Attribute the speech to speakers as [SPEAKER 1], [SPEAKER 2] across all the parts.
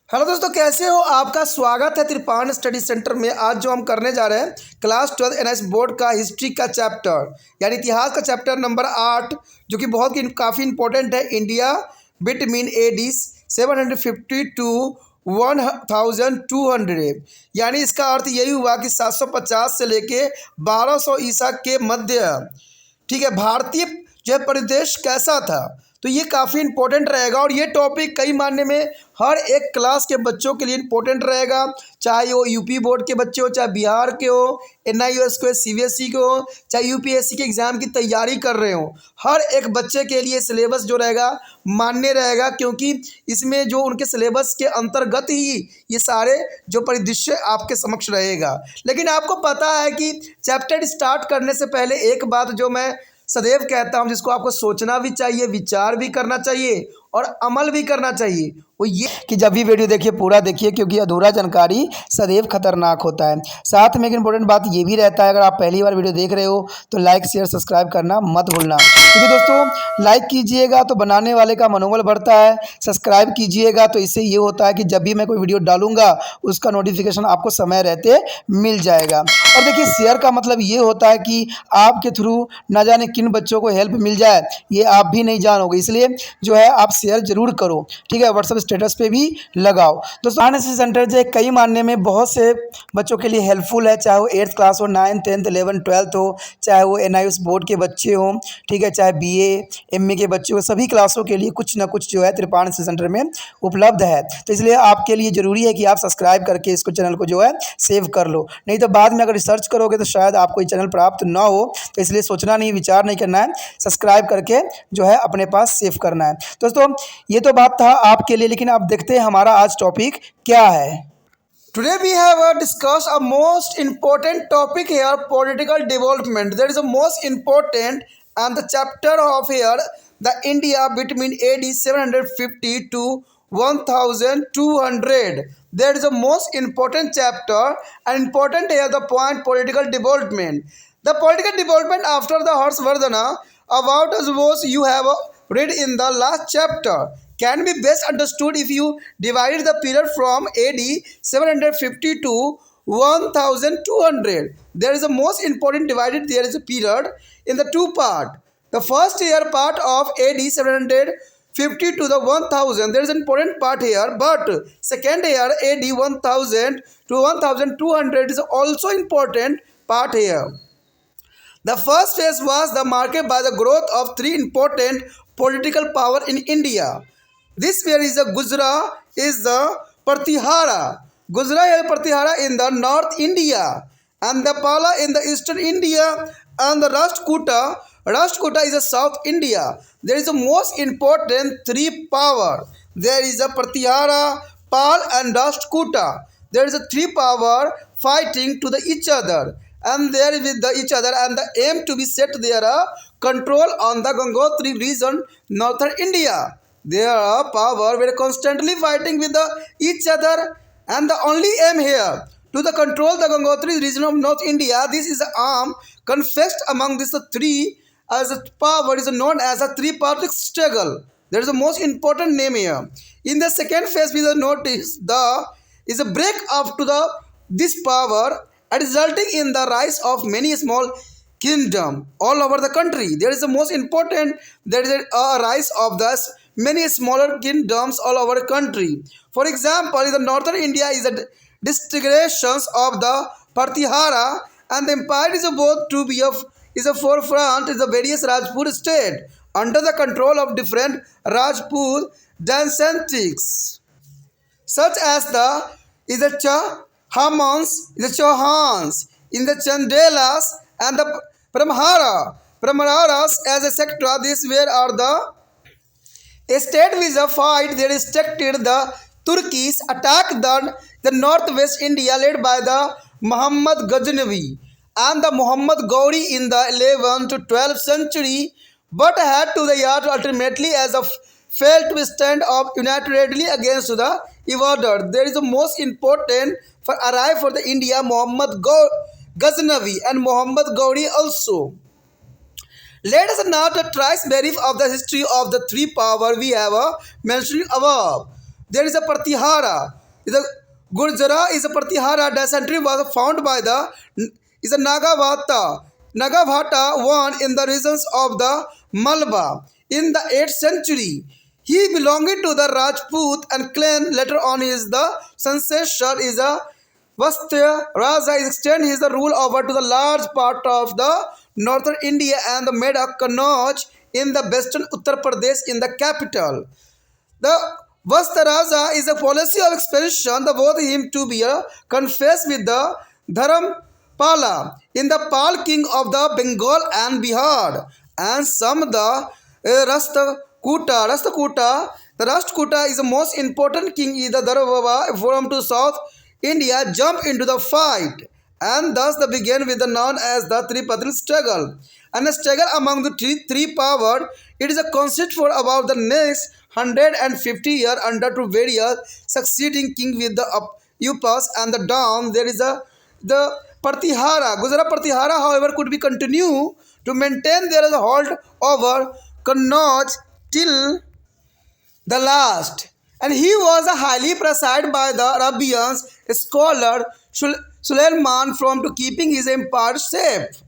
[SPEAKER 1] Hello दोस्तों, कैसे हो? आपका स्वागत है त्रिपाण स्टडी सेंटर में। आज जो हम करने जा रहे हैं क्लास 12 एनआईएस बोर्ड का हिस्ट्री का चैप्टर यानी इतिहास का चैप्टर नंबर 8, जो कि काफ़ी इंपॉर्टेंट है। इंडिया बिटवीन AD 750 टू 1200, यानी इसका अर्थ यही हुआ कि 750 से लेके 1200 ईसा के मध्य, ठीक है, भारतीय जो है परिदृश्य कैसा था। तो ये काफ़ी इंपॉर्टेंट रहेगा और ये टॉपिक कई मायने में हर एक क्लास के बच्चों के लिए इंपॉर्टेंट रहेगा, चाहे वो यूपी बोर्ड के बच्चे हो, चाहे बिहार के हो, NIOS के, CBSE के हो, चाहे UPSC के एग्ज़ाम की तैयारी कर रहे हो। हर एक बच्चे के लिए सिलेबस जो रहेगा मान्य रहेगा, क्योंकि इसमें जो उनके सिलेबस के अंतर्गत ही ये सारे जो परिदृश्य आपके समक्ष रहेगा। लेकिन आपको पता है कि चैप्टर स्टार्ट करने से पहले एक बात जो मैं सदैव कहता हूं, जिसको आपको सोचना भी चाहिए, विचार भी करना चाहिए और अमल भी करना चाहिए, वो ये कि जब भी वीडियो देखिए पूरा देखिए, क्योंकि अधूरा जानकारी सदैव खतरनाक होता है। साथ में एक इंपॉर्टेंट बात ये भी रहता है, अगर आप पहली बार वीडियो देख रहे हो तो लाइक शेयर सब्सक्राइब करना मत भूलना, क्योंकि दोस्तों लाइक कीजिएगा तो बनाने वाले का मनोबल बढ़ता है, सब्सक्राइब कीजिएगा तो इससे ये होता है कि जब भी मैं कोई वीडियो डालूंगा उसका नोटिफिकेशन आपको समय रहते मिल जाएगा। और देखिए, शेयर का मतलब ये होता है कि आपके थ्रू ना जाने किन बच्चों को हेल्प मिल जाए, ये आप भी नहीं जानोगे, इसलिए जो है आप शेयर जरूर करो, ठीक है। व्हाट्सएप स्टेटस पे भी लगाओ। दोस्तों एनआईएस सेंटर जो है कई मानने में बहुत से बच्चों के लिए हेल्पफुल है, चाहे वो 8th क्लास हो, 9th 10th 11th 12th हो, चाहे वो NIOS बोर्ड के बच्चे हों, ठीक है, चाहे BA MA के बच्चे हो, सभी क्लासों के लिए कुछ ना कुछ जो है त्रिपाण सेंटर में उपलब्ध है। तो इसलिए आपके लिए ज़रूरी है कि आप सब्सक्राइब करके इसको चैनल को जो है सेव कर लो, नहीं तो बाद में अगर रिसर्च करोगे तो शायद आपको ये चैनल प्राप्त ना हो। तो इसलिए सोचना नहीं, विचार नहीं करना है, सब्सक्राइब करके जो है अपने पास सेव करना है। दोस्तों ये तो बात था आपके लिए, लेकिन आप देखते हैं हमारा आज टॉपिक क्या है। Today we have discussed a most important topic here, political development. That is the most important and the chapter of here, the India between AD 750 to 1200. That is the most important chapter and important here the point political development. The political development after the Harshvardhana about as was you have read in the last chapter can be best understood if you divided the period from AD 750 to 1200. There is a most important divided, there is a period in the two part. The first year part of AD 750 to the 1000, there is an important part here, but second year AD 1000 to 1200 is also important part here. The first phase was the marked by the growth of three important political power in India. This where is the Gujra is the Pratihara. Gujra is Pratihara in the North India, and the Pala in the Eastern India, and the Rashtrakuta. Rashtrakuta is the South India. There is the most important three power. There is a Pratihara, Pal, and Rashtrakuta. There is a three power fighting to the each other, and there with the each other, and the aim to be set there control on the Gangotri region, northern India. Their power were constantly fighting with each other, and the only aim here to the control the Gangotri region of North India. This is the arm confessed among these three as a power is known as a three-party struggle. That is the most important name here. In the second phase, we will notice the is a break up to the this power and resulting in the rise of many small kingdom all over the country. There is the most important, there is a rise of the many smaller kingdoms all over the country. For example, in the northern India is a disintegrations of the Partihara, and the empire is about to be is a forefront is the various Rajput state under the control of different Rajput dynasties, such as the is the Hamans, the Chauhans, in the Chandelas, and the Brahmaras as a sector. These where are the state with a fight. They restricted the Turkish attack the northwest India led by the Muhammad Ghaznavi and the Muhammad Gauri in the 11th to 12th century, but had to the yard ultimately as a failed to stand up unitedly against the invader. There is the most important for arrive for the India Muhammad Ghaznavi and Muhammad Gauri also. Let us now trace brief of the history of the three power we have mentioned above. There is a Pratihara. is a Gurjara is a Pratihara dysentery was found by the is a Nagavata. Nagavata one in the regions of the Malwa in the 8th century. He belonging to the Rajput and clan. Later on, is the successor is a Vastya Raja extend his rule over to the large part of the northern India and made a Kannauj in the western Uttar Pradesh in the capital. The Vastaraja is a policy of expansion, the both him to be confessed with the Dharampala in the Pal king of the Bengal and Bihar, and some the Rashtrakuta. The Rashtrakuta is the most important king is the Dharava from to South India jump into the fight, and thus the began with the known as the Tripatil struggle. And a struggle among the three power, it is a concept for about the next 150 years under two various succeeding king with the upas and the down. There is a the Partihara. Gujarat Partihara, however, could be continue to maintain their hold over Kannauj till the last. And he was highly praised by the Arabians scholar Suleiman from to keeping his empire safe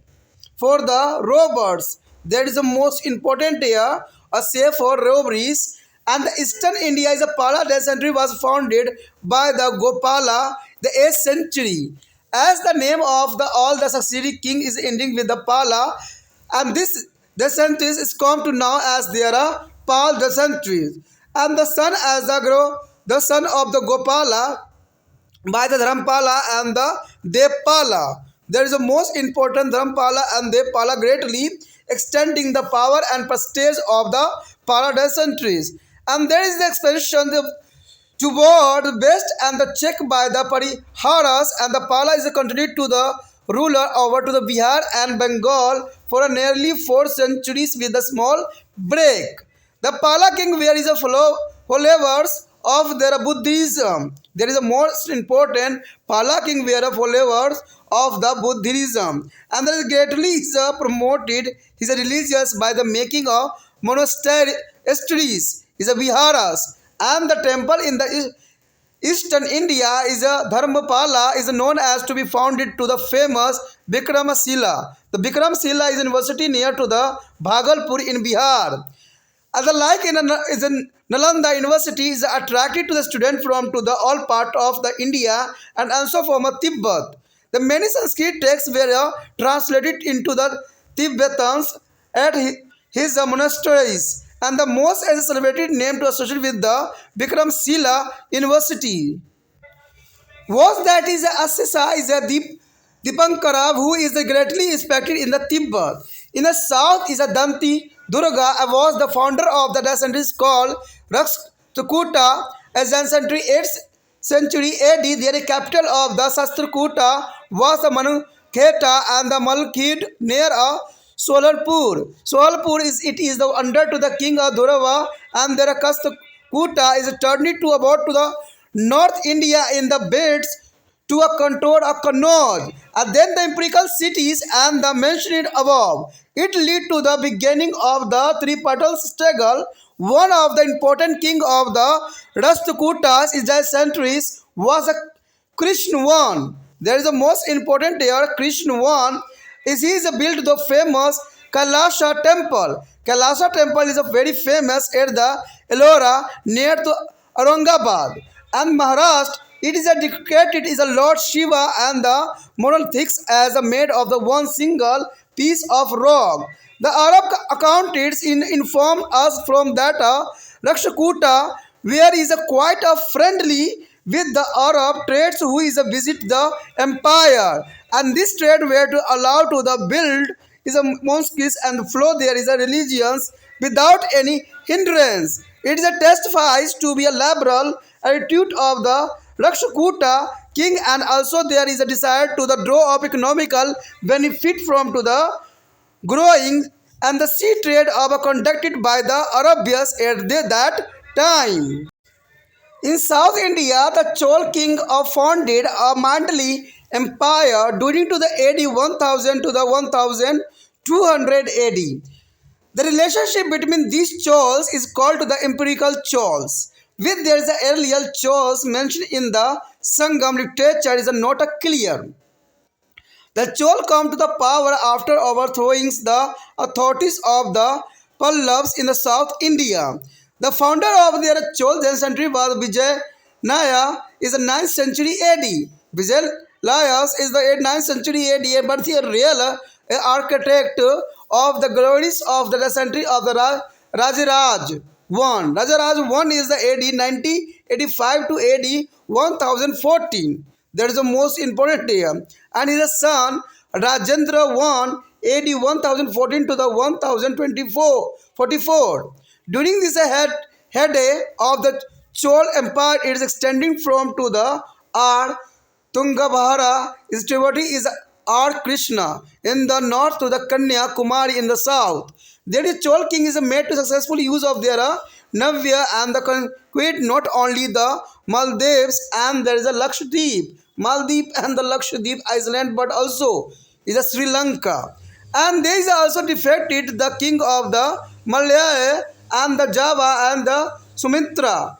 [SPEAKER 1] for the robbers. That is the most important here, a safe for robberies. And the eastern India is a Pala dysentery was founded by the Gopala, the 8th century. As the name of the all the succeeding king is ending with the Pala, and this dysentery is come to now as there are Pal dysenteries. And the son as the son of the Gopala by the Dharampala and the Devpala. There is a most important Dharampala and Devpala greatly extending the power and prestige of the Pala dysenteries. And there is the expansion toward the west and the check by the Pariharas, and the Pala is continued to the ruler over to the Bihar and Bengal for a nearly 4 centuries with a small break. The Pala king where is a followers of their Buddhism. There is a most important Pala king where followers of the Buddhism, and there is greatly is promoted his religious by the making of monasteries, is a viharas, and the temple in the Eastern India is a Dharmapala is known as to be founded to the famous Vikramashila. The Vikramashila is a university near to the Bhagalpur in Bihar. Other like in Nalanda University is attracted to the student from to the all part of the India and also from a Tibet. The many Sanskrit texts were translated into the Tibetans at his monasteries, and the most as a celebrated name to associate with the Vikramshila University was that is a Assisa is a Dipankara who is greatly respected in the Tibet. In the south is a Danti Durga was the founder of the descendants called Rakshtrakuta as century 8th century AD. The capital of the Sastrakuta was the Manukheta and the Malkid near Solarpur. Solarpur is it is the under to the king of Durava, and the Kastakuta is turned to about to the North India in the beds to a contour of Kannauj, and then the empirical cities and the mentioned above. It lead to the beginning of the tripartite struggle. One of the important king of the Rashtrakutas is the centuries was a Krishna one. There is the most important here. Krishna one is he is built the famous Kailasha temple. Kailasha temple is a very famous at the Ellora near to Aurangabad and Maharashtra. It is dedicated is a Lord Shiva, and the monoliths as a made of the one single piece of rock. The Arab accountants inform us from that Rakshtrakuta where is a quite a friendly with the Arab trades who is a visit the empire, and this trade were to allow to the build is a mosques and flow there is a religions without any hindrance. It is a testifies to be a liberal attitude of the Rakshtrakuta king, and also there is a desire to the draw of economical benefit from to the growing and the sea trade of conducted by the Arabians at that time. In South India, the Chol king of founded a Mandali empire during to the AD 1000 to the 1200 AD. The relationship between these Chols is called the empirical Chols. with there is a earlier choice mentioned in the Sangam literature is not a clear. The Chol come to the power after overthrowing the authorities of the Pallavas in the South India. The founder of their Chol century was Vijay Naya is the 9th century AD. Vijay Naya is the 9th century AD, but he a real architect of the glories of the century of the Rajaraj I. Rajaraj I is the AD 9085 to AD 1014. That is the most important year. And his son Rajendra I AD 1014 to the 1044. During this heyday of the Chol Empire, it is extending from to the R. Tungabhara is tributary is R. Krishna in the north to the Kanya Kumari in the south. There is Chol king is made to successful use of their Navya and the conquest not only the Maldives and there is a Lakshadweep, Maldives and the Lakshadweep island, but also is a Sri Lanka. And there is also defeated the king of the Malaya and the Java and the Sumatra.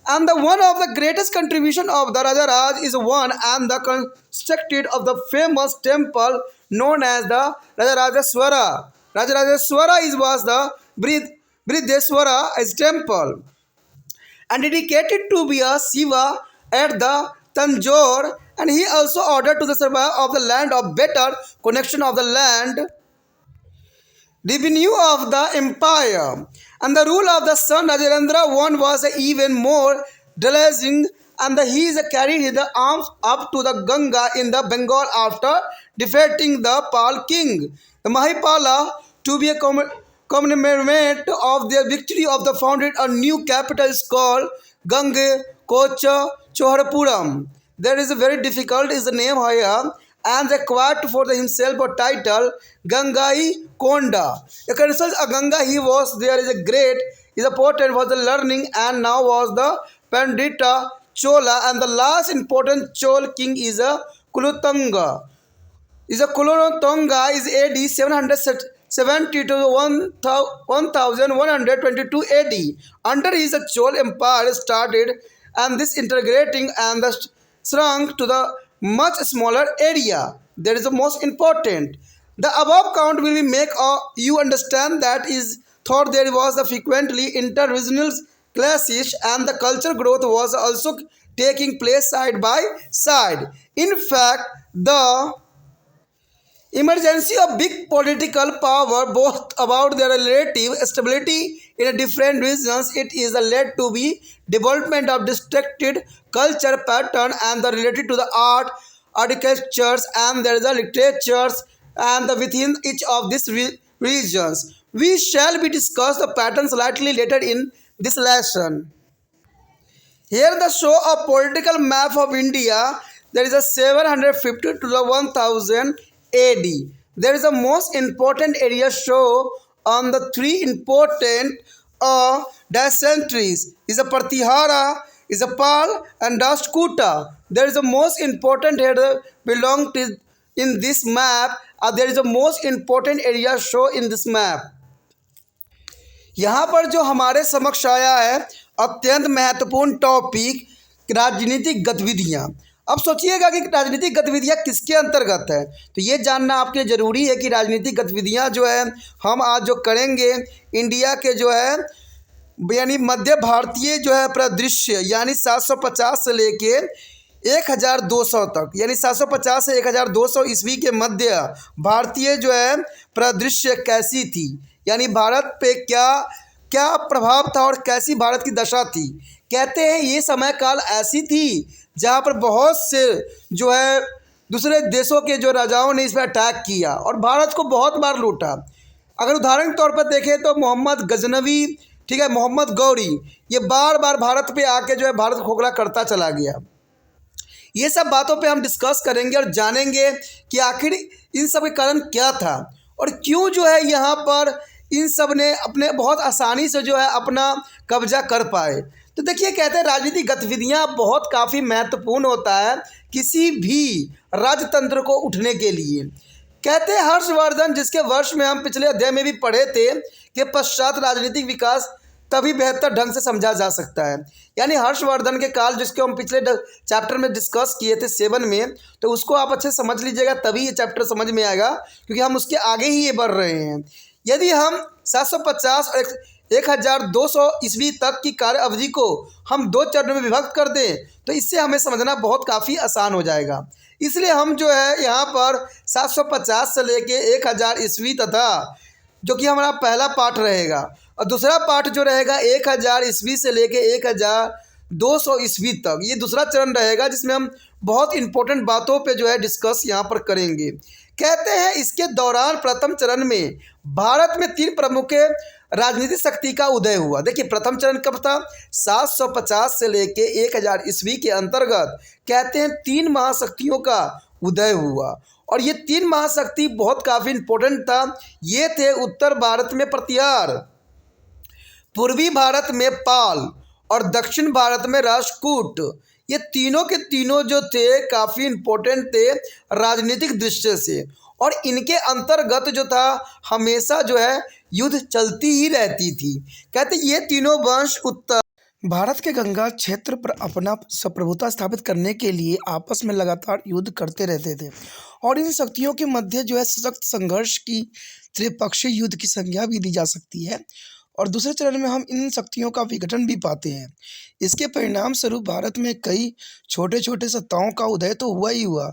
[SPEAKER 1] And the one of the greatest contribution of the Rajaraj is one and the constructed of the famous temple known as the Rajarajaswara. Rajarajaswara was the Brideswara as temple and dedicated to be a Shiva at the Tanjore, and he also ordered to the survey of the land of better connection of the land revenue of the empire. And the rule of the son Rajendra I was even more diligent, and he is carried the arms up to the Ganga in the Bengal after defeating the Pal king. The Mahipala, to be a commemorate of their victory of the founded a new capital is called Gange Kocha Choharapuram. That is a very difficult is the name here, and acquired for himself a title Gangai Konda. The consul Ganga he was there is a great is a potent for the learning, and now was the Pandita Chola, and the last important Chol king is a Kulutanga. Is a Kulontonga is AD 770 to 1122 AD. Under his Chol empire started, and this integrating and the shrunk to the much smaller area. That is the most important. The above count will make you understand that is thought there was a frequently inter-regional clashes, and the culture growth was also taking place side by side. In fact, the emergency of big political power, both about their relative stability in a different regions, it is led to be development of distracted culture pattern and the related to the art, architectures, and there is a literatures, and the within each of these regions. We shall be discuss the patterns slightly later in this lesson. Here the show a political map of India. There is a 750 to the 1000 AD. There is a most important area show on the three important dysenteries. Is a Partihara, is a Pal, and Rashtrakuta. There is a most important area belong to in this map. There is a most important area show in this map. यहाँ पर जो हमारे समक्ष आया है अत्यंत महत्वपूर्ण topic राजनीतिक गतिविधियाँ। अब सोचिएगा कि राजनीतिक गतिविधियाँ किसके अंतर्गत है, तो ये जानना आपके लिए ज़रूरी है कि राजनीतिक गतिविधियाँ जो है हम आज जो करेंगे इंडिया के जो है यानी मध्य भारतीय जो है परिदृश्य यानी 750 से लेके 1200 तक, यानी 750 से 1200 ईस्वी के मध्य भारतीय जो है परिदृश्य कैसी थी, यानी भारत पे क्या क्या प्रभाव था और कैसी भारत की दशा थी। कहते हैं ये समय काल ऐसी थी जहाँ पर बहुत से जो है दूसरे देशों के जो राजाओं ने इस पर अटैक किया और भारत को बहुत बार लूटा। अगर उदाहरण के तौर पर देखें तो मोहम्मद गजनवी, ठीक है, मोहम्मद गौरी, ये बार बार भारत पे आके जो है भारत को खोखला करता चला गया। ये सब बातों पे हम डिस्कस करेंगे और जानेंगे कि आखिर इन सब के कारण क्या था और क्यों जो है यहाँ पर इन सब ने अपने बहुत आसानी से जो है अपना कब्जा कर पाए। तो देखिए कहते हैं राजनीतिक गतिविधियाँ बहुत काफ़ी महत्वपूर्ण होता है किसी भी राजतंत्र को उठने के लिए। कहते हैं हर्षवर्धन, जिसके वर्ष में हम पिछले अध्याय में भी पढ़े थे कि पश्चात राजनीतिक विकास तभी बेहतर ढंग से समझा जा सकता है। यानी हर्षवर्धन के काल जिसको हम पिछले चैप्टर में डिस्कस किए थे 7 में, तो उसको आप अच्छे से समझ लीजिएगा, तभी ये चैप्टर समझ में आएगा, क्योंकि हम उसके आगे ही ये बढ़ रहे हैं। यदि हम 750 और 1200 ईस्वी तक की कार्य अवधि को हम 2 चरणों में विभक्त कर दें तो इससे हमें समझना बहुत काफ़ी आसान हो जाएगा। इसलिए हम जो है यहाँ पर 750 से लेके 1000 ईस्वी तथा जो कि हमारा पहला पाठ रहेगा, और दूसरा पाठ जो रहेगा 1000 ईस्वी से लेके 1200 ईस्वी तक, ये दूसरा चरण रहेगा जिसमें हम बहुत इंपॉर्टेंट बातों पे जो है डिस्कस यहाँ पर करेंगे। कहते हैं इसके दौरान प्रथम चरण में भारत में 3 प्रमुख राजनीतिक शक्ति का उदय हुआ। देखिए प्रथम चरण कब था, 750 से लेके 1000 ईस्वी के अंतर्गत कहते हैं 3 महाशक्तियों का उदय हुआ, और ये 3 महाशक्ति बहुत काफ़ी इंपॉर्टेंट था। ये थे उत्तर भारत में प्रतिहार, पूर्वी भारत में पाल और दक्षिण भारत में राष्ट्रकूट। ये तीनों के तीनों जो थे काफ़ी इम्पोर्टेंट थे राजनीतिक दृष्टि से, और इनके अंतर्गत जो था हमेशा जो है युद्ध चलती ही रहती थी। कहते ये तीनों वंश उत्तर भारत के गंगा क्षेत्र पर अपना संप्रभुता स्थापित करने के लिए आपस में लगातार युद्ध करते रहते थे, और इन शक्तियों के मध्य जो है सशक्त संघर्ष की त्रिपक्षीय युद्ध की संज्ञा भी दी जा सकती है। और दूसरे चरण में हम इन शक्तियों का विघटन भी पाते हैं। इसके परिणाम स्वरूप भारत में कई छोटे छोटे सत्ताओं का उदय तो हुआ ही हुआ,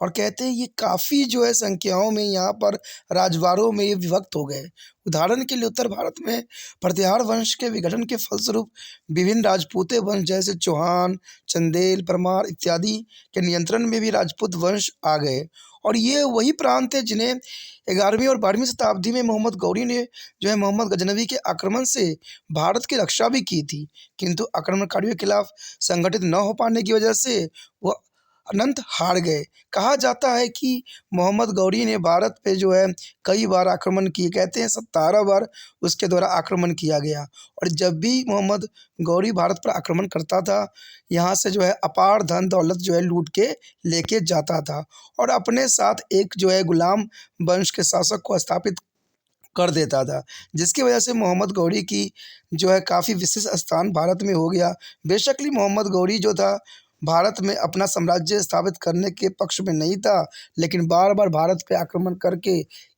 [SPEAKER 1] और कहते हैं ये काफ़ी जो है संख्याओं में यहाँ पर राजवाड़ों में ये विभक्त हो गए। उदाहरण के लिए उत्तर भारत में प्रतिहार वंश के विघटन के फलस्वरूप विभिन्न राजपूते वंश जैसे चौहान, चंदेल, परमार इत्यादि के नियंत्रण में भी राजपूत वंश आ गए, और ये वही प्रांत है जिन्हें 11वीं और 12वीं शताब्दी में मोहम्मद गौरी ने जो है मोहम्मद गजनवी के आक्रमण से भारत की रक्षा भी की थी, किंतु आक्रमणकारियों के खिलाफ संगठित न हो पाने की वजह से वह अनंत हार गए। कहा जाता है कि मोहम्मद गौरी ने भारत पे जो है कई बार आक्रमण किए, कहते हैं 17 बार उसके द्वारा आक्रमण किया गया, और जब भी मोहम्मद गौरी भारत पर आक्रमण करता था यहाँ से जो है अपार धन दौलत जो है लूट के लेके जाता था, और अपने साथ एक जो है गुलाम वंश के शासक को स्थापित कर देता था, जिसकी वजह से मोहम्मद गौरी की जो है काफ़ी विशेष स्थान भारत में हो गया। बेशक मोहम्मद गौरी जो था भारत में अपना साम्राज्य स्थापित करने के पक्ष में नहीं था, लेकिन बार बार भारत पे आक्रमण करके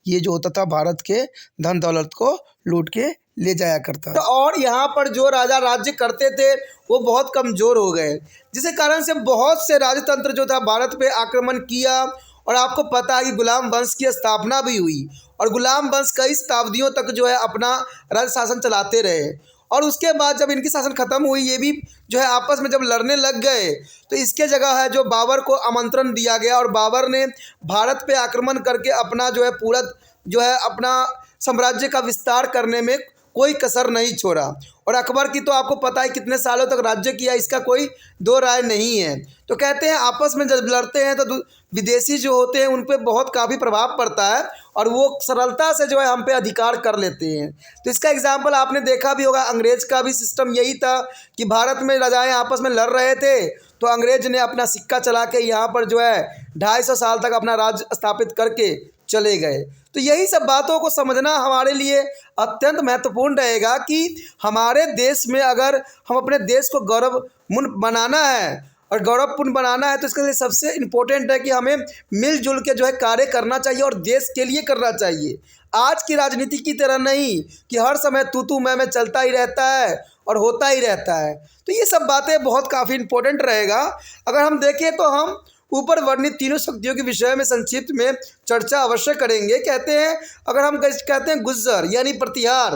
[SPEAKER 1] ये जो होता था भारत के धन दौलत को लूट के ले जाया करता था। और यहाँ पर जो राजा राज्य करते थे वो बहुत कमज़ोर हो गए, जिसके कारण से बहुत से राजतंत्र जो था भारत पे आक्रमण किया, और आपको पता है कि गुलाम वंश की स्थापना भी हुई, और गुलाम वंश कई शताब्दियों तक जो है अपना राज्य शासन चलाते रहे। और उसके बाद जब इनकी शासन ख़त्म हुई, ये भी जो है आपस में जब लड़ने लग गए, तो इसके जगह है जो बाबर को आमंत्रण दिया गया, और बाबर ने भारत पे आक्रमण करके अपना जो है पूरा जो है अपना साम्राज्य का विस्तार करने में कोई कसर नहीं छोड़ा। और अकबर की तो आपको पता है कितने सालों तक राज्य किया, इसका कोई दो राय नहीं है। तो कहते हैं आपस में जब लड़ते हैं तो विदेशी जो होते हैं उन पे बहुत काफ़ी प्रभाव पड़ता है, और वो सरलता से जो है हम पे अधिकार कर लेते हैं। तो इसका एग्जाम्पल आपने देखा भी होगा, अंग्रेज का भी सिस्टम यही था कि भारत में राजाएँ आपस में लड़ रहे थे, तो अंग्रेज ने अपना सिक्का चला के यहाँ पर जो है 250 साल तक अपना राज्य स्थापित करके चले गए। तो यही सब बातों को समझना हमारे लिए अत्यंत महत्वपूर्ण रहेगा कि हमारे देश में अगर हम अपने देश को गौरवपूर्ण बनाना है और गौरवपूर्ण बनाना है, तो इसके लिए सबसे इम्पोर्टेंट है कि हमें मिलजुल के जो है कार्य करना चाहिए और देश के लिए करना चाहिए। आज की राजनीति की तरह नहीं कि हर समय तू मैं चलता ही रहता है और होता ही रहता है। तो ये सब बातें बहुत काफ़ी इम्पोर्टेंट रहेगा। अगर हम देखें तो हम ऊपर वर्णित तीनों शक्तियों के विषय में संक्षिप्त में चर्चा अवश्य करेंगे। कहते हैं अगर हम कहते हैं गुज्जर यानी प्रतिहार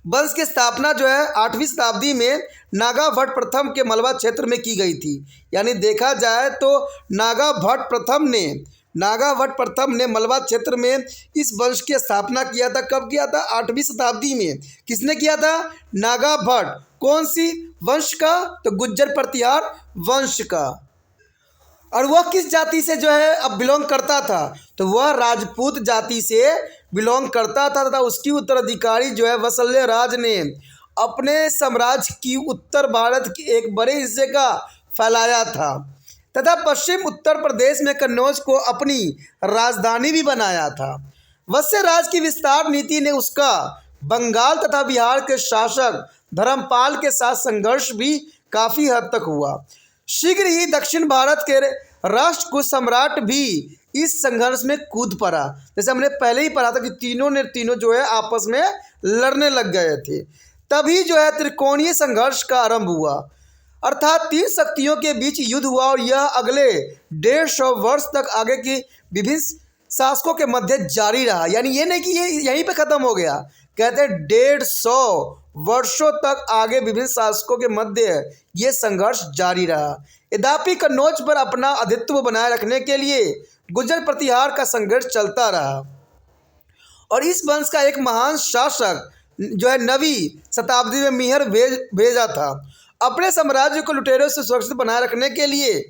[SPEAKER 1] वंश की स्थापना जो है 8वीं शताब्दी में नागाभट्ट प्रथम के मलवा क्षेत्र में की गई थी। यानी देखा जाए तो नागाभट्ट प्रथम ने मलवा क्षेत्र में इस वंश की स्थापना किया था। कब किया था? 8वीं शताब्दी में। किसने किया था? नागाभट्ट। कौन सी वंश का? तो गुज्जर प्रतिहार वंश का। और वह किस जाति से जो है अब बिलोंग करता था? तो वह राजपूत जाति से बिलोंग करता था तथा उसकी उत्तराधिकारी जो है वत्सल्य राज ने अपने साम्राज्य की उत्तर भारत के एक बड़े हिस्से का फैलाया था तथा पश्चिम उत्तर प्रदेश में कन्नौज को अपनी राजधानी भी बनाया था। वत्स्य राज की विस्तार नीति ने उसका बंगाल तथा बिहार के शासक धर्मपाल के साथ संघर्ष भी काफ़ी हद तक हुआ। शीघ्र ही दक्षिण भारत के राष्ट्रकूट सम्राट भी इस संघर्ष में कूद पड़ा। जैसे हमने पहले ही पढ़ा था कि तीनों जो है आपस में लड़ने लग गए थे। तभी जो है त्रिकोणीय संघर्ष का आरंभ हुआ, अर्थात तीन शक्तियों के बीच युद्ध हुआ और यह अगले 150 वर्ष तक आगे की विभिन्न शासकों के मध्य जारी रहा। यानी ये नहीं कि ये यहीं पे ख़त्म हो गया, कहते हैं 150 वर्षों तक आगे विभिन्न शासकों के मध्य ये संघर्ष जारी रहा। यद्यपि कन्नौज पर अपना आधिपत्य बनाए रखने के लिए गुर्जर प्रतिहार का संघर्ष चलता रहा और इस वंश का एक महान शासक जो है 9वीं शताब्दी में मिहिर भेजा था। अपने साम्राज्य को लुटेरों से सुरक्षित बनाए रखने के लिए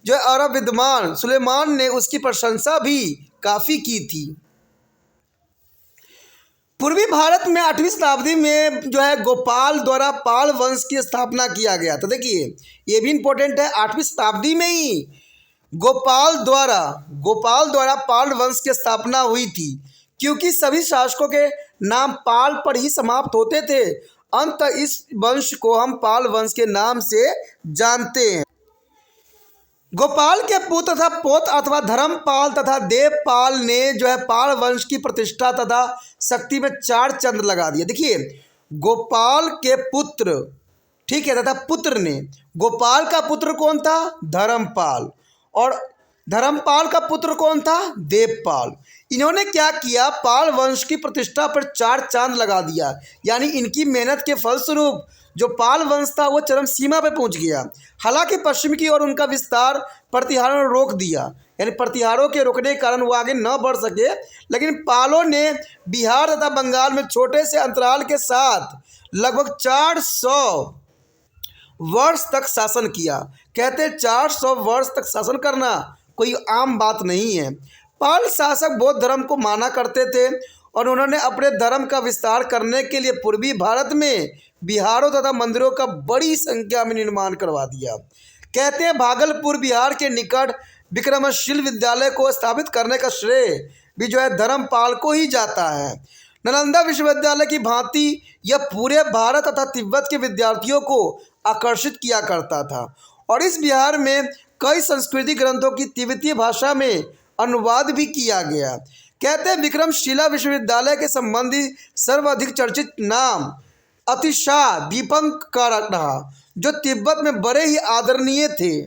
[SPEAKER 1] जो है अरब विद्वान सुलेमान ने उसकी प्रशंसा भी काफ़ी की थी। पूर्वी भारत में 8वीं शताब्दी में जो है गोपाल द्वारा पाल वंश की स्थापना किया गया। तो देखिए ये भी इम्पोर्टेंट है, 8वीं शताब्दी में ही गोपाल द्वारा पाल वंश की स्थापना हुई थी। क्योंकि सभी शासकों के नाम पाल पर ही समाप्त होते थे, अंत इस वंश को हम पाल वंश के नाम से जानते हैं। गोपाल के पुत्र तथा पौत्र अथवा धर्मपाल तथा देवपाल ने जो है पाल वंश की प्रतिष्ठा तथा शक्ति में 4 चांद लगा दिए। देखिए गोपाल के पुत्र, ठीक है, तथा पुत्र ने, गोपाल का पुत्र कौन था? धर्मपाल, और धर्मपाल का पुत्र कौन था? देवपाल। इन्होंने क्या किया? पाल वंश की प्रतिष्ठा पर 4 चांद लगा दिया। यानी इनकी मेहनत के फलस्वरूप जो पाल वंश था वो चरम सीमा पे पहुंच गया। हालांकि पश्चिम की ओर उनका विस्तार प्रतिहारों ने रोक दिया, यानी प्रतिहारों के रोकने के कारण वो आगे न बढ़ सके, लेकिन पालों ने बिहार तथा बंगाल में छोटे से अंतराल के साथ लगभग 400 वर्ष तक शासन किया। कहते 400 वर्ष तक शासन करना कोई आम बात नहीं है। पाल शासक बौद्ध धर्म को माना करते थे और उन्होंने अपने धर्म का विस्तार करने के लिए पूर्वी भारत में बिहारों तथा मंदिरों का बड़ी संख्या में निर्माण करवा दिया। कहते हैं भागलपुर बिहार के निकट विक्रमशील विद्यालय को स्थापित करने का श्रेय भी जो है धर्मपाल को ही जाता है। नालंदा विश्वविद्यालय की भांति यह पूरे भारत तथा तिब्बत के विद्यार्थियों को आकर्षित किया करता था और इस बिहार में कई संस्कृति ग्रंथों की तिब्बतीय भाषा में अनुवाद भी किया गया। कहते हैं विक्रमशिला विश्वविद्यालय के संबंधी सर्वाधिक चर्चित नाम अतिशाह दीपंक का रहा, जो तिब्बत में बड़े ही आदरणीय थे।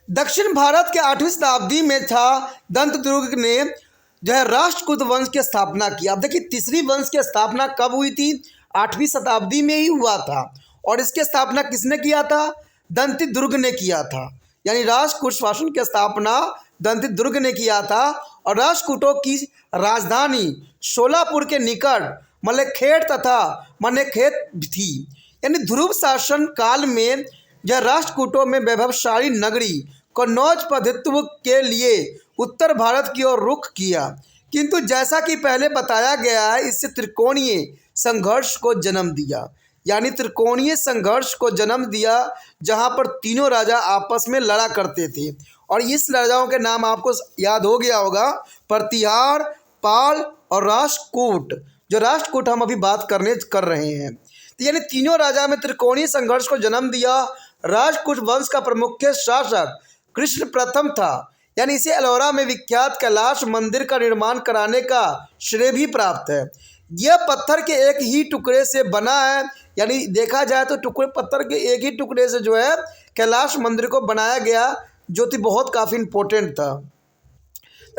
[SPEAKER 1] दक्षिण भारत के 8वीं शताब्दी में था दंतदुर्ग ने जो है राष्ट्रकूट वंश की स्थापना की। अब देखिए तीसरी वंश की स्थापना कब हुई थी? 8वीं शताब्दी में ही हुआ था और इसकी स्थापना किसने किया था? दंतदुर्ग ने किया था। यानी राष्ट्रकूट शासन की स्थापना दंतदुर्ग ने किया था और राष्ट्रकूटों की राजधानी शोलापुर के निकट मलेखेत तथा मनेखेत थी। यानी ध्रुव शासन काल में यह राष्ट्रकूटों में वैभवशाली नगरी कन्नौज प्रतिनिधित्व के लिए उत्तर भारत की ओर रुख किया, किंतु जैसा कि पहले बताया गया है इससे त्रिकोणीय संघर्ष को जन्म दिया। यानी त्रिकोणीय संघर्ष को जन्म दिया जहां पर तीनों राजा आपस में लड़ा करते थे और इस राजाओं के नाम आपको याद हो गया होगा, प्रतिहार, पाल और राष्ट्रकूट। जो राष्ट्रकूट हम अभी बात कर रहे हैं, तो यानी तीनों राजा में त्रिकोणीय संघर्ष को जन्म दिया। राष्ट्रकूट वंश का प्रमुख शासक कृष्ण प्रथम था। यानी इसे एलोरा में विख्यात कैलाश मंदिर का निर्माण कराने का श्रेय भी प्राप्त है। यह पत्थर के एक ही टुकड़े से बना है। यानी देखा जाए तो पत्थर के एक ही टुकड़े से जो है कैलाश मंदिर को बनाया गया, जो कि बहुत काफ़ी इम्पोर्टेंट था।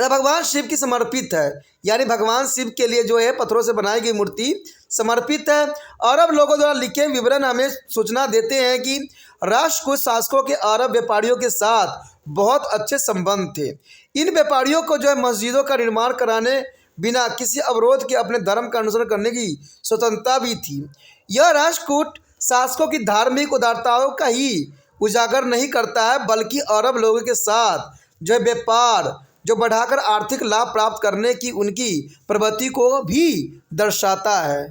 [SPEAKER 1] भगवान शिव की समर्पित है। यानी भगवान शिव के लिए जो है पत्थरों से बनाई गई मूर्ति समर्पित है। अरब लोगों द्वारा लिखे विवरण हमें सूचना देते हैं कि राष्ट्रकूट शासकों के अरब व्यापारियों के साथ बहुत अच्छे संबंध थे। इन व्यापारियों को जो है मस्जिदों का निर्माण कराने बिना किसी अवरोध के अपने धर्म का अनुसरण करने की स्वतंत्रता भी थी। यह राष्ट्रकूट शासकों की धार्मिक उदारताओं का ही उजागर नहीं करता है, बल्कि अरब लोगों के साथ जो है व्यापार जो बढ़ाकर आर्थिक लाभ प्राप्त करने की उनकी प्रवृत्ति को भी दर्शाता है।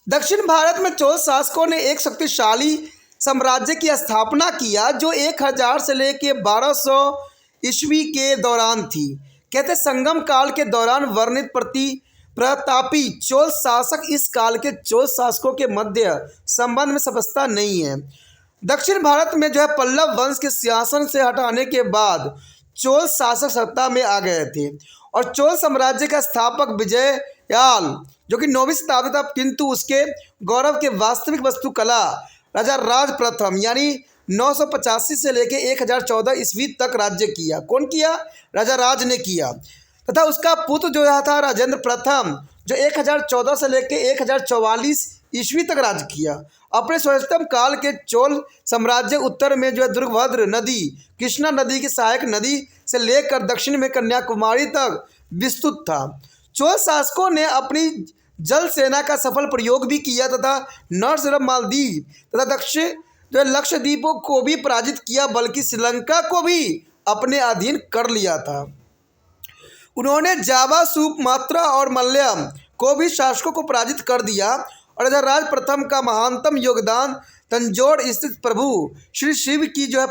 [SPEAKER 1] दक्षिण भारत में चोल शासकों ने एक शक्तिशाली साम्राज्य की स्थापना किया जो 1000 से लेकर 1200 ईस्वी के दौरान थी। कहते संगम काल के दौरान वर्णित प्रतापी चोल शासक इस काल के चोल शासकों के मध्य संबंध में समझता नहीं है। दक्षिण भारत में जो है पल्लव वंश के सिंहासन से हटाने के बाद चोल शासक सत्ता में आ गए थे और चोल साम्राज्य का स्थापक विजययाल जो कि 9वीं शताब्दी था, किंतु उसके गौरव के वास्तविक वास्तुकला राजा राज प्रथम यानी 985 से लेकर 1014 ईस्वी तक राज्य किया। कौन किया? राजा राज ने किया। तथा उसका पुत्र जो था राजेंद्र प्रथम जो 1014 से लेकर 1044 ईस्वी तक राज किया। अपने सर्वोत्तम काल के चोल साम्राज्य उत्तर में जो है तुंगभद्र नदी, कृष्णा नदी की सहायक नदी से लेकर दक्षिण में कन्याकुमारी तक विस्तृत था। चोल शासकों ने अपनी जल सेना का सफल प्रयोग भी किया तथा न सिर्फ मालदीव तथा दक्षिण जो है लक्षद्वीपों को भी पराजित किया बल्कि श्रीलंका को भी अपने अधीन कर लिया था। उन्होंने जावा, सुमात्रा और मलयालम को भी शासकों को पराजित कर दिया और राजा राज प्रथम का महानतम योगदान तंजौर स्थित प्रभु श्री शिव की जो है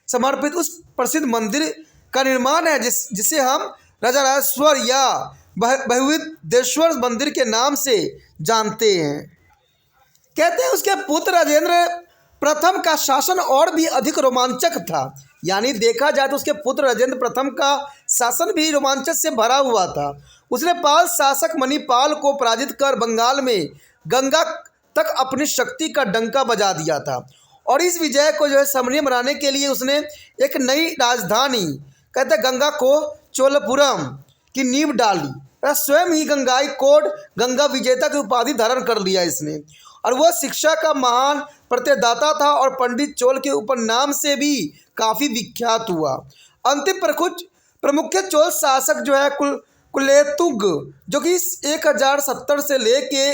[SPEAKER 1] समर्पित उस प्रसिद्ध मंदिर का निर्माण है जिसे हम राजा राजेश्वर या बहुविधेश्वर मंदिर के नाम से जानते हैं। कहते हैं उसके पुत्र राजेंद्र प्रथम का शासन और भी अधिक रोमांचक था। यानी देखा जाए तो उसके पुत्र राजेंद्र प्रथम का शासन भी रोमांचक से भरा हुआ था। उसने पाल शासक मणिपाल को पराजित कर बंगाल में गंगा तक अपनी शक्ति का डंका बजा दिया था और इस विजय को जो है स्मरणीय बनाने के लिए उसने एक नई राजधानी कहते गंगा को चोलपुरम की नींव डाली। स्वयं ही गंगाई कोड गंगा विजेता की उपाधि धारण कर लिया इसने और वह शिक्षा का महान प्रत्ययदाता था और पंडित चोल के उपनाम से भी काफ़ी विख्यात हुआ। अंतिम प्रमुख चोल शासक जो है कुलोत्तुंग जो कि 1070 से लेके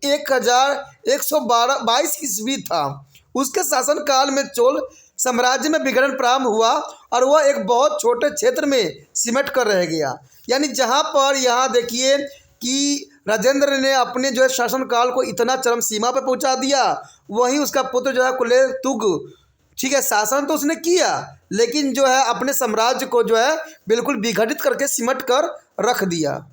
[SPEAKER 1] 1122 ईस्वी था। उसके शासनकाल में चोल साम्राज्य में विघटन प्रारंभ हुआ और वह एक बहुत छोटे क्षेत्र में सिमट कर रह गया। यानी जहाँ पर यहाँ देखिए कि राजेंद्र ने अपने जो है शासनकाल को इतना चरम सीमा पर पहुँचा दिया, वहीं उसका पुत्र जो है कुलोत्तुंग ठीक है शासन तो उसने किया लेकिन जो है अपने साम्राज्य को जो है बिल्कुल विघटित करके सिमट कर रख दिया।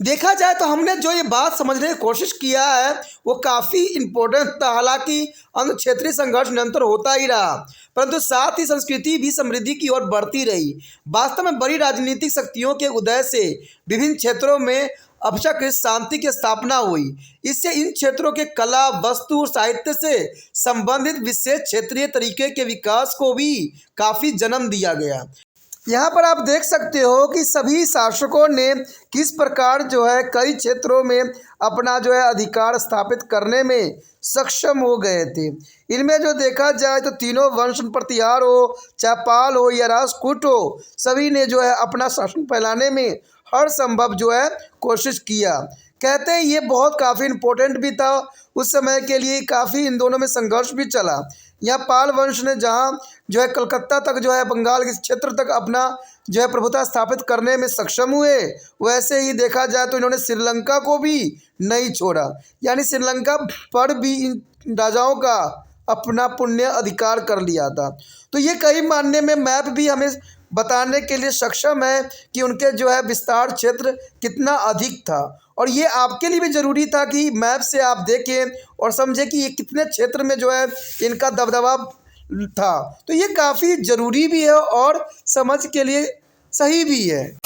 [SPEAKER 1] देखा जाए तो हमने जो ये बात समझने की कोशिश किया है वो काफ़ी इम्पोर्टेंट था। हालांकि अंतर क्षेत्रीय संघर्ष निरंतर होता ही रहा परंतु साथ ही संस्कृति भी समृद्धि की ओर बढ़ती रही। वास्तव में बड़ी राजनीतिक शक्तियों के उदय से विभिन्न क्षेत्रों में अपेक्षाकृत शांति की स्थापना हुई। इससे इन क्षेत्रों के कला, वस्तु और साहित्य से संबंधित विशेष क्षेत्रीय तरीके के विकास को भी काफ़ी जन्म दिया गया। यहाँ पर आप देख सकते हो कि सभी शासकों ने किस प्रकार जो है कई क्षेत्रों में अपना जो है अधिकार स्थापित करने में सक्षम हो गए थे। इनमें जो देखा जाए तो तीनों वंश प्रतिहार हो, चाहे पाल हो या राष्ट्रकूट हो, सभी ने जो है अपना शासन फैलाने में हर संभव जो है कोशिश किया। कहते हैं ये बहुत काफ़ी इम्पोर्टेंट भी था उस समय के लिए, काफ़ी इन दोनों में संघर्ष भी चला। यहाँ पाल वंश ने जहाँ जो है कलकत्ता तक जो है बंगाल के क्षेत्र तक अपना जो है प्रभुता स्थापित करने में सक्षम हुए, वैसे ही देखा जाए तो इन्होंने श्रीलंका को भी नहीं छोड़ा। यानी श्रीलंका पर भी इन राजाओं का अपना पुण्य अधिकार कर लिया था। तो ये कई मानने में मैप भी हमें बताने के लिए सक्षम है कि उनके जो है विस्तार क्षेत्र कितना अधिक था और ये आपके लिए भी ज़रूरी था कि मैप से आप देखें और समझें कि ये कितने क्षेत्र में जो है इनका दबदबा था। तो ये काफ़ी ज़रूरी भी है और समझ के लिए सही भी है।